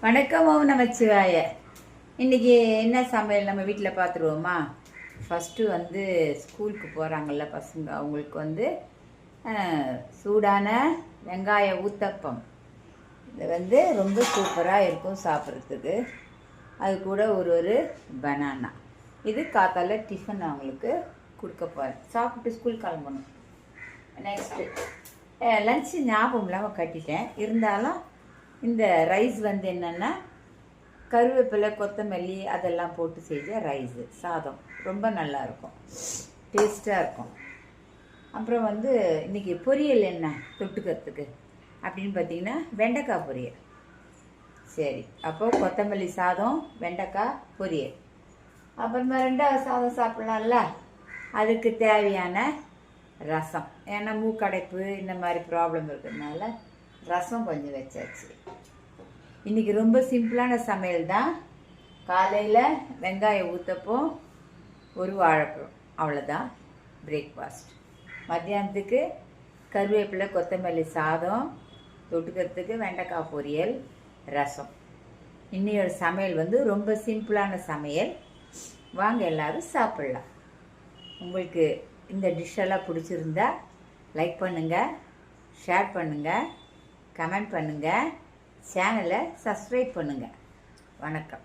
வணக்கம் ஓம் நமச்சிவாய. இன்றைக்கி என்ன சமையல் நம்ம வீட்டில் பார்த்துருவோமா? ஃபஸ்ட்டு வந்து ஸ்கூலுக்கு போகிறாங்கல்ல பசங்க, அவங்களுக்கு சூடான வெங்காய ஊத்தப்பம். இது ரொம்ப சூப்பராக இருக்கும் சாப்பிட்றதுக்கு. அது கூட ஒரு பனானா. இது காத்தால டிஃபன் அவங்களுக்கு கொடுக்க போகிறேன். சாப்பிட்டு ஸ்கூல் கிளம்பணும். நெக்ஸ்ட்டு லன்ச்சு ஞாபகம் இல்லாமல் கட்டிட்டேன். இருந்தாலும் இந்த ரைஸ் என்னென்னா கருவேப்பிலை கொத்தமல்லி அதெல்லாம் போட்டு செஞ்ச ரைஸு சாதம் ரொம்ப நல்லாயிருக்கும், டேஸ்ட்டாக இருக்கும். அப்புறம் இன்றைக்கி பொரியல் என்ன தொட்டுக்கிறதுக்கு அப்படின்னு பார்த்தீங்கன்னா வெண்டைக்காய் பொரியல். சரி, அப்போது கொத்தமல்லி சாதம் வெண்டைக்காய் பொரியல். அப்புறமா ரெண்டாவது சாதம் சாப்பிட்லாம்ல, அதுக்கு தேவையான ரசம். ஏன்னா மூக்கடைப்பு இந்த மாதிரி ப்ராப்ளம் இருக்கிறதுனால ரசம் கொஞ்சம் வச்சாச்சு. இன்றைக்கி ரொம்ப சிம்பிளான சமையல் தான். காலையில் வெங்காயம் ஊற்றப்போம், ஒரு வாழைப்பழம், அவ்வளோதான் பிரேக்ஃபாஸ்ட். மத்தியானத்துக்கு கருவேப்பிலை கொத்தமல்லி சாதம், தொட்டுக்கிறதுக்கு வெண்டைக்காய் பொரியல், ரசம். இன்னையோட சமையல் ரொம்ப சிம்பிளான சமையல். வாங்க எல்லோரும் சாப்பிட்லாம். உங்களுக்கு இந்த டிஷ்ஷெல்லாம் பிடிச்சிருந்தா லைக் பண்ணுங்கள், ஷேர் பண்ணுங்கள், கமெண்ட் பண்ணுங்கள், சேனலை சப்ஸ்கிரைப் பண்ணுங்கள். வணக்கம்.